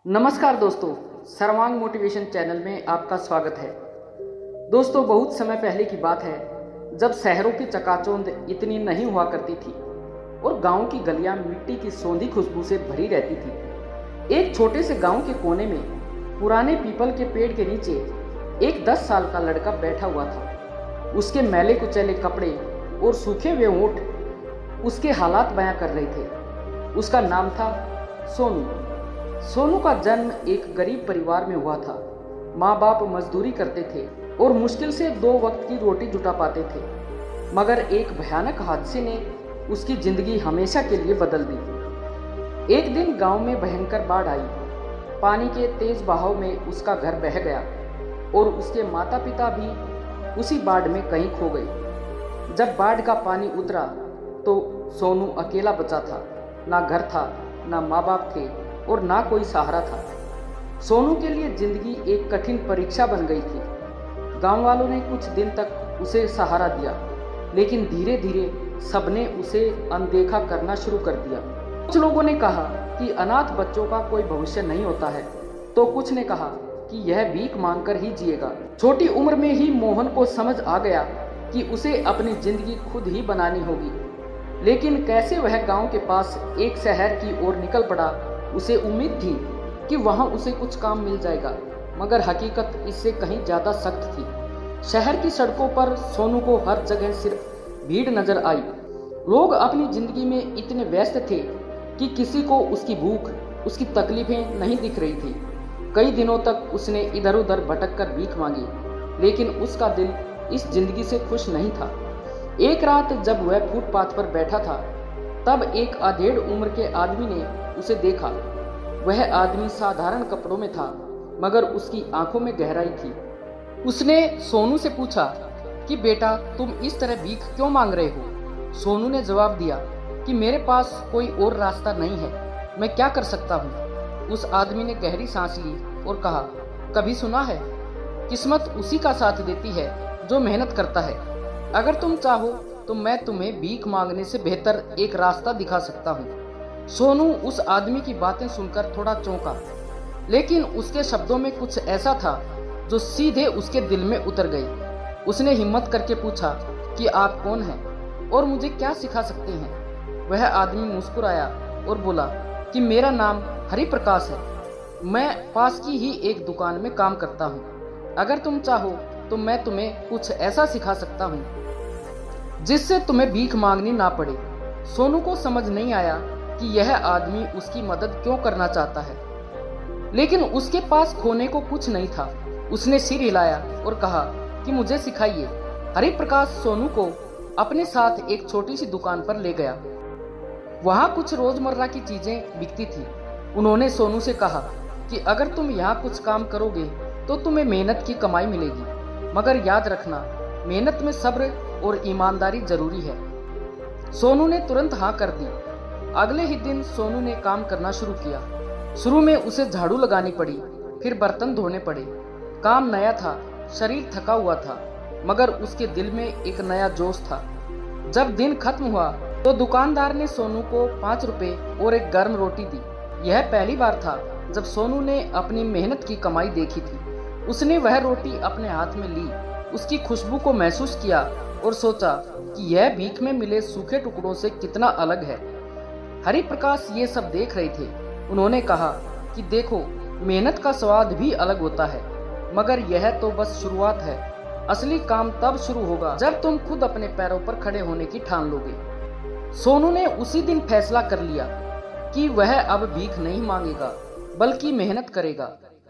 नमस्कार दोस्तों, सर्वांग मोटिवेशन चैनल में आपका स्वागत है। दोस्तों, बहुत समय पहले की बात है जब शहरों की चकाचौंध इतनी नहीं हुआ करती थी और गांव की गलियां मिट्टी की सौंधी खुशबू से भरी रहती थी। एक छोटे से गांव के कोने में पुराने पीपल के पेड़ के नीचे एक 10 साल का लड़का बैठा हुआ था। उसके मैले कुचैले कपड़े और सूखे हुए होंठ उसके हालात बयां कर रहे थे। उसका नाम था सोनू। सोनू का जन्म एक गरीब परिवार में हुआ था। माँ बाप मजदूरी करते थे और मुश्किल से 2 वक्त की रोटी जुटा पाते थे, मगर एक भयानक हादसे ने उसकी जिंदगी हमेशा के लिए बदल दी। एक दिन गांव में भयंकर बाढ़ आई। पानी के तेज बहाव में उसका घर बह गया और उसके माता पिता भी उसी बाढ़ में कहीं खो गए। जब बाढ़ का पानी उतरा तो सोनू अकेला बचा था। ना घर था, ना माँ बाप थे और ना कोई सहारा था। सोनू के लिए जिंदगी एक कठिन परीक्षा बन गई थी। गांव वालों ने कुछ दिन तक उसे सहारा दिया, लेकिन धीरे धीरे सबने उसे अनदेखा करना शुरू कर दिया। कुछ लोगों ने कहा कि अनाथ बच्चों का कोई भविष्य नहीं होता है, तो कुछ ने कहा कि यह भीख मांगकर ही जिएगा। छोटी उम्र में ही मोहन को समझ आ गया कि उसे अपनी जिंदगी खुद ही बनानी होगी। लेकिन कैसे वह गांव के पास एक शहर की ओर निकल पड़ा। उसे उम्मीद थी कि वहां उसे कुछ काम मिल जाएगा, मगर हकीकत इससे कहीं ज्यादा सख्त थी। शहर की सड़कों पर सोनू को हर जगह सिर्फ भीड़ नजर आई। लोग अपनी जिंदगी में इतने व्यस्त थे कि किसी को उसकी भूख, उसकी तकलीफें नहीं दिख रही थी। कई दिनों तक उसने इधर उधर भटक कर भीख मांगी, लेकिन उसका दिल इस जिंदगी से खुश नहीं था। एक रात जब वह फुटपाथ पर बैठा था, तब एक अधेड़ उम्र के आदमी ने उसे देखा। वह आदमी साधारण कपड़ों में था, मगर उसकी आंखों में गहराई थी। उसने सोनू से पूछा कि बेटा, तुम इस तरह भीख क्यों मांग रहे हो? सोनू ने जवाब दिया कि मेरे पास कोई और रास्ता नहीं है, मैं क्या कर सकता हूँ। उस आदमी ने गहरी सांस ली और कहा, कभी सुना है, किस्मत उसी का साथ देती है जो मेहनत करता है। अगर तुम चाहो तो मैं तुम्हें भीख मांगने से बेहतर एक रास्ता दिखा सकता हूँ। सोनू उस आदमी की बातें सुनकर थोड़ा चौंका, लेकिन उसके शब्दों में कुछ ऐसा था जो सीधे उसके दिल में उतर गई। उसने हिम्मत करके पूछा कि आप कौन हैं और मुझे क्या सिखा सकते हैं? वह आदमी मुस्कुराया और बोला कि मेरा नाम हरि प्रकाश है, मैं पास की ही एक दुकान में काम करता हूँ। अगर तुम चाहो तो मैं तुम्हें कुछ ऐसा सिखा सकता हूँ जिससे तुम्हें भीख मांगनी ना पड़े। सोनू को समझ नहीं आया कि यह आदमी उसकी मदद क्यों करना चाहता है, लेकिन उसके पास खोने को कुछ नहीं था। उसने सिर हिलाया और कहा कि मुझे सिखाइए। हरि प्रकाश सोनू को अपने साथ एक छोटी सी दुकान पर ले गया। वहां कुछ रोजमर्रा की चीजें बिकती थी। उन्होंने सोनू से कहा कि अगर तुम यहाँ कुछ काम करोगे तो तुम्हें मेहनत की कमाई मिलेगी, मगर याद रखना, मेहनत में सब्र और ईमानदारी जरूरी है। सोनू ने तुरंत हाँ कर दी। अगले ही दिन सोनू ने काम करना शुरू किया। शुरू में उसे झाड़ू लगानी पड़ी, फिर बर्तन धोने पड़े। काम नया था, शरीर थका हुआ था, मगर उसके दिल में एक नया जोश था। जब दिन खत्म हुआ तो दुकानदार ने सोनू को 5 रुपए और एक गर्म रोटी दी। यह पहली बार था जब सोनू ने अपनी मेहनत की कमाई देखी थी। उसने वह रोटी अपने हाथ में ली, उसकी खुशबू को महसूस किया और सोचा कि यह भीख में मिले सूखे टुकड़ों से कितना अलग है। हरि प्रकाश ये सब देख रहे थे। उन्होंने कहा कि देखो, मेहनत का स्वाद भी अलग होता है, मगर यह तो बस शुरुआत है। असली काम तब शुरू होगा जब तुम खुद अपने पैरों पर खड़े होने की ठान लोगे। सोनू ने उसी दिन फैसला कर लिया कि वह अब भीख नहीं मांगेगा, बल्कि मेहनत करेगा।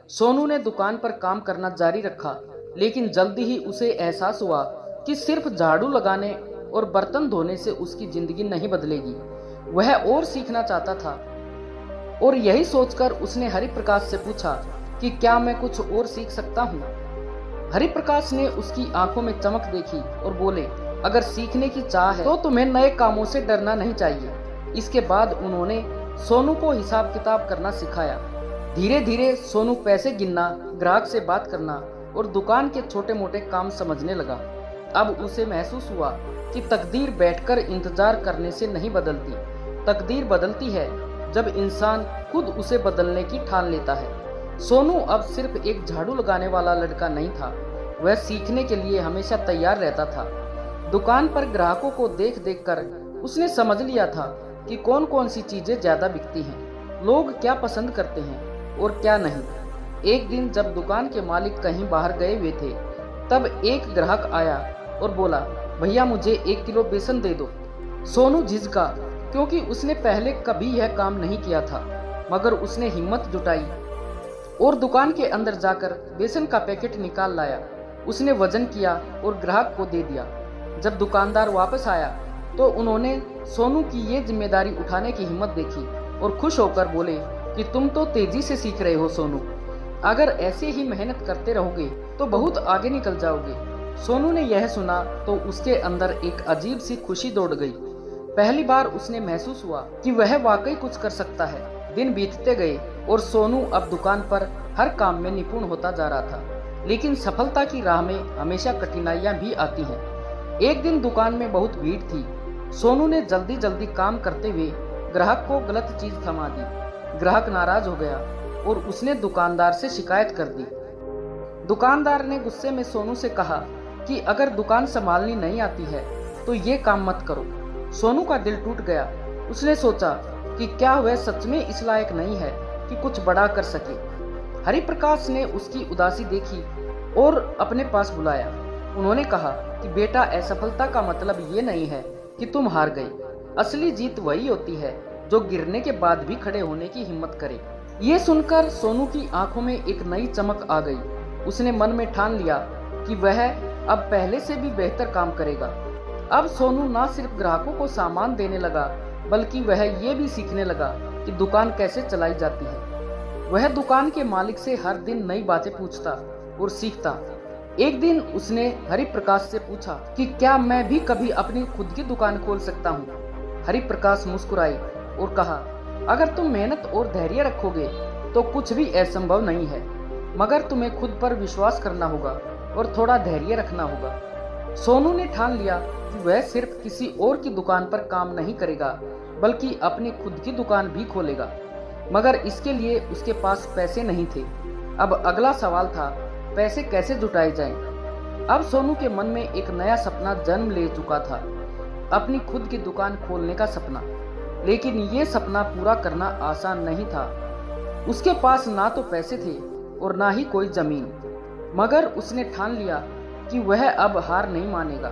सोनू ने दुकान पर काम करना जारी रखा, लेकिन जल्दी ही उसे एहसास हुआ कि सिर्फ झाड़ू लगाने और बर्तन धोने से उसकी जिंदगी नहीं बदलेगी। वह और सीखना चाहता था, और यही सोचकर उसने हरि प्रकाश से पूछा कि क्या मैं कुछ और सीख सकता हूँ। हरि प्रकाश ने उसकी आंखों में चमक देखी और बोले, अगर सीखने की चाह है तो तुम्हें नए कामों से डरना नहीं चाहिए। इसके बाद उन्होंने सोनू को हिसाब किताब करना सिखाया। धीरे धीरे सोनू पैसे गिनना, ग्राहक से बात करना और दुकान के छोटे मोटे काम समझने लगा। अब उसे महसूस हुआ कि तकदीर बैठकर इंतजार करने से नहीं बदलती, तकदीर बदलती है जब इंसान खुद उसे बदलने की ठान लेता है। सोनू अब सिर्फ एक झाड़ू लगाने वाला लड़का नहीं था, वह सीखने के लिए हमेशा तैयार रहता था। दुकान पर ग्राहकों को देख देख कर उसने समझ लिया था कि कौन कौन सी चीजें ज्यादा बिकती हैं, लोग क्या पसंद करते हैं और क्या नहीं। एक दिन जब दुकान के मालिक कहीं बाहर गए हुए थे, तब एक ग्राहक आया और बोला, भैया मुझे 1 किलो बेसन दे दो। सोनू झिझका, क्योंकि उसने पहले कभी यह काम नहीं किया था, मगर उसने हिम्मत जुटाई और दुकान के अंदर जाकर बेसन का पैकेट निकाल लाया। उसने वजन किया और ग्राहक को दे दिया। जब दुकानदार वापस आया तो उन्होंने सोनू की ये जिम्मेदारी उठाने की हिम्मत देखी और खुश होकर बोले कि तुम तो तेजी से सीख रहे हो सोनू, अगर ऐसे ही मेहनत करते रहोगे तो बहुत आगे निकल जाओगे। सोनू ने यह सुना तो उसके अंदर एक अजीब सी खुशी दौड़ गई। पहली बार उसने महसूस हुआ कि वह वाकई कुछ कर सकता है। दिन बीतते गए और सोनू अब दुकान पर हर काम में निपुण होता जा रहा था, लेकिन सफलता की राह में हमेशा कठिनाइयां भी आती हैं। एक दिन दुकान में बहुत भीड़ थी। सोनू ने जल्दी जल्दी काम करते हुए ग्राहक को गलत चीज थमा दी। ग्राहक नाराज हो गया और उसने दुकानदार से शिकायत कर दी। दुकानदार ने गुस्से में सोनू से कहा कि अगर दुकान संभालनी नहीं आती है तो ये काम मत करो। सोनू का दिल टूट गया। उसने सोचा कि क्या वह सच में इस लायक नहीं है कि कुछ बड़ा कर सके। हरिप्रकाश ने उसकी उदासी देखी और अपने पास बुलाया। उन्होंने कहा कि बेटा, असफलता का मतलब ये नहीं है कि तुम हार गए। असली जीत वही होती है जो गिरने के बाद भी खड़े होने की हिम्मत करे। ये सुनकर सोनू की आंखों में एक नई चमक आ गई। उसने मन में ठान लिया कि वह अब पहले से भी बेहतर काम करेगा। अब सोनू न सिर्फ ग्राहकों को सामान देने लगा, बल्कि वह ये भी सीखने लगा कि दुकान कैसे चलाई जाती है। वह दुकान के मालिक से हर दिन नई बातें पूछता और सीखता। एक दिन उसने हरिप्रकाश से पूछा कि क्या मैं भी कभी अपनी खुद की दुकान खोल सकता हूँ। हरिप्रकाश मुस्कुराए और कहा, अगर तुम मेहनत और धैर्य रखोगे तो कुछ भी असंभव नहीं है, मगर तुम्हें खुद पर विश्वास करना होगा और थोड़ा धैर्य रखना होगा। सोनू ने ठान लिया कि वह सिर्फ किसी और की दुकान पर काम नहीं करेगा, बल्कि अपनी खुद की दुकान भी खोलेगा। मगर इसके लिए उसके पास पैसे नहीं थे। अब अगला सवाल था, पैसे कैसे जुटाए जाएं? अब सोनू के मन में एक नया सपना जन्म ले चुका था, अपनी खुद की दुकान खोलने का सपना। लेकिन ये सपना पूरा करना आसान नहीं था। उसके पास ना तो पैसे थे और ना ही कोई जमीन, मगर उसने ठान लिया कि वह अब हार नहीं मानेगा।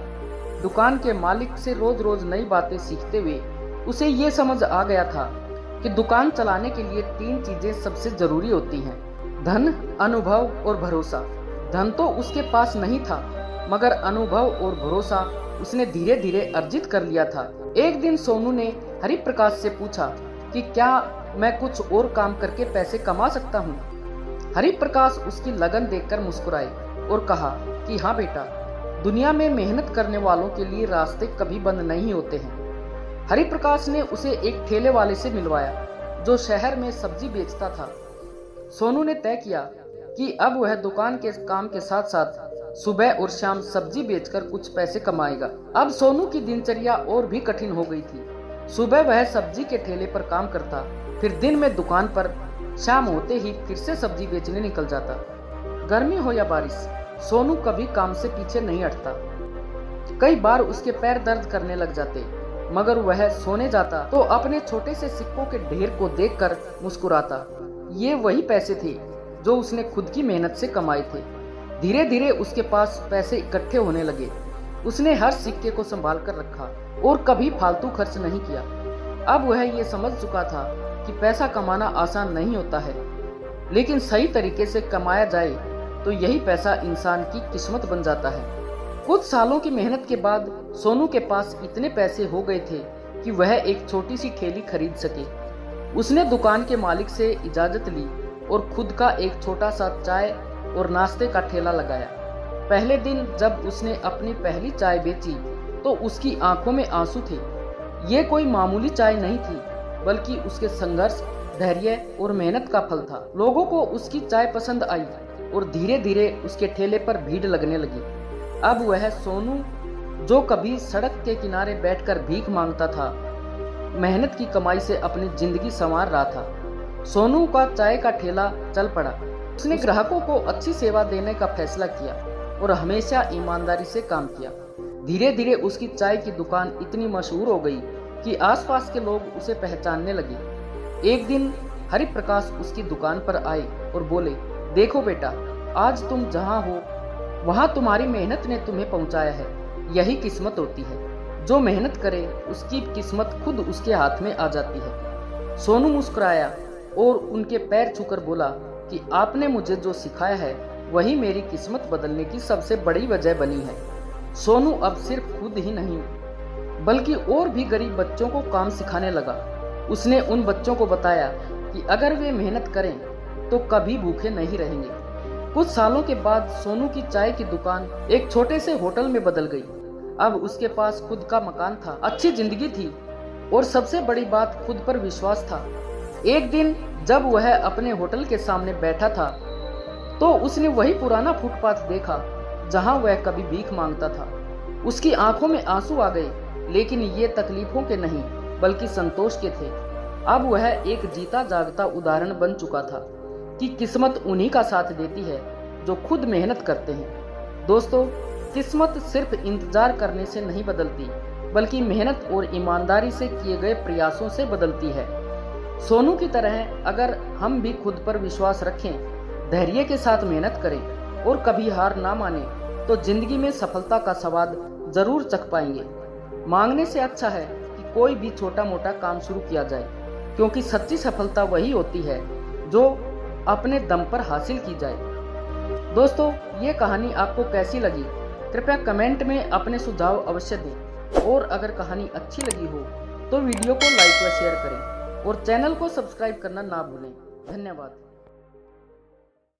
दुकान के मालिक से रोज रोज नई बातें सीखते हुए उसे ये समझ आ गया था कि दुकान चलाने के लिए 3 चीजें सबसे जरूरी होती हैं, धन, अनुभव और भरोसा। धन तो उसके पास नहीं था, मगर अनुभव और भरोसा उसने धीरे धीरे अर्जित कर लिया था। एक दिन सोनू ने हरिप्रकाश से पूछा कि क्या मैं कुछ और काम करके पैसे कमा सकता हूँ। हरिप्रकाश उसकी लगन देखकर मुस्कुराए और कहा कि हाँ बेटा, दुनिया में मेहनत करने वालों के लिए रास्ते कभी बंद नहीं होते हैं। हरिप्रकाश ने उसे एक ठेले वाले से मिलवाया जो शहर में सब्जी बेचता था। सोनू ने तय किया कि अब वह दुकान के काम के साथ साथ सुबह और शाम सब्जी बेचकर कुछ पैसे कमाएगा। अब सोनू की दिनचर्या और भी कठिन हो गई थी। सुबह वह सब्जी के ठेले पर काम करता, फिर दिन में दुकान पर, शाम होते ही फिर से सब्जी बेचने निकल जाता। गर्मी हो या बारिश, सोनू कभी काम से पीछे नहीं हटता। कई बार उसके पैर दर्द करने लग जाते, मगर वह सोने जाता तो अपने छोटे से सिक्कों के ढेर को देखकर मुस्कुराता। ये वही पैसे थे जो उसने खुद की मेहनत से कमाए थे। धीरे धीरे उसके पास पैसे इकट्ठे होने लगे। उसने हर सिक्के को संभाल कर रखा और कभी फालतू खर्च नहीं किया। अब वह ये समझ चुका था कि पैसा कमाना आसान नहीं होता है, लेकिन सही तरीके से कमाया जाए तो यही पैसा इंसान की किस्मत बन जाता है। कुछ सालों की मेहनत के बाद सोनू के पास इतने पैसे हो गए थे कि वह एक छोटी सी ठेली खरीद सके। उसने दुकान के मालिक से इजाजत ली और खुद का एक छोटा सा चाय और नाश्ते का ठेला लगाया। पहले दिन जब उसने अपनी पहली चाय बेची तो उसकी आंखों में आंसू थे। ये कोई मामूली चाय नहीं थी, बल्कि उसके संघर्ष, धैर्य और मेहनत का फल था। लोगों को उसकी चाय पसंद आई और धीरे धीरे उसके ठेले पर भीड़ लगने लगी। अब वह सोनू, जो कभी सड़क के किनारे बैठकर भीख मांगता था, मेहनत की कमाई से अपनी जिंदगी संवार रहा था। सोनू का चाय का ठेला चल पड़ा। उसने ग्राहकों को अच्छी सेवा देने का फैसला किया और हमेशा ईमानदारी से काम किया। धीरे धीरे उसकी चाय की दुकान इतनी मशहूर हो गई कि आसपास के लोग उसे पहचानने लगे। एक दिन हरि प्रकाश उसकी दुकान पर आए और बोले, देखो बेटा, आज तुम जहाँ हो वहाँ तुम्हारी मेहनत ने तुम्हें पहुँचाया है। यही किस्मत होती है। जो मेहनत करे उसकी किस्मत खुद उसके हाथ में आ जाती है। सोनू मुस्कुराया और उनके पैर छूकर बोला कि आपने मुझे जो सिखाया है वही मेरी किस्मत बदलने की सबसे बड़ी वजह बनी है। सोनू अब सिर्फ खुद ही नहीं बल्कि और भी गरीब बच्चों को काम सिखाने लगा। उसने उन बच्चों को बताया कि अगर वे मेहनत करें तो कभी भूखे नहीं रहेंगे। कुछ सालों के बाद सोनू की चाय की दुकान एक छोटे से होटल में बदल गई। अब उसके पास खुद का मकान था, अच्छी जिंदगी थी और सबसे बड़ी बात खुद पर विश्वास था। एक दिन जब वह अपने होटल के सामने बैठा था तो उसने वही पुराना फुटपाथ देखा जहां वह कभी भीख मांगता था। उसकी आंखों में आंसू आ गए, लेकिन ये तकलीफों के नहीं बल्कि संतोष के थे। अब वह एक जीता जागता उदाहरण बन चुका था कि किस्मत उन्हीं का साथ देती है जो खुद मेहनत करते हैं। दोस्तों, किस्मत सिर्फ इंतजार करने से नहीं बदलती बल्कि मेहनत और ईमानदारी से किए गए प्रयासों से बदलती है। सोनू की तरह अगर हम भी खुद पर विश्वास रखें, धैर्य के साथ मेहनत करें और कभी हार ना माने तो जिंदगी में सफलता का स्वाद जरूर चख पाएंगे। मांगने से अच्छा है कि कोई भी छोटा मोटा काम शुरू किया जाए, क्योंकि सच्ची सफलता वही होती है जो अपने दम पर हासिल की जाए। दोस्तों, ये कहानी आपको कैसी लगी? कृपया कमेंट में अपने सुझाव अवश्य दें और अगर कहानी अच्छी लगी हो तो वीडियो को लाइक व शेयर करें और चैनल को सब्सक्राइब करना ना भूलें। धन्यवाद।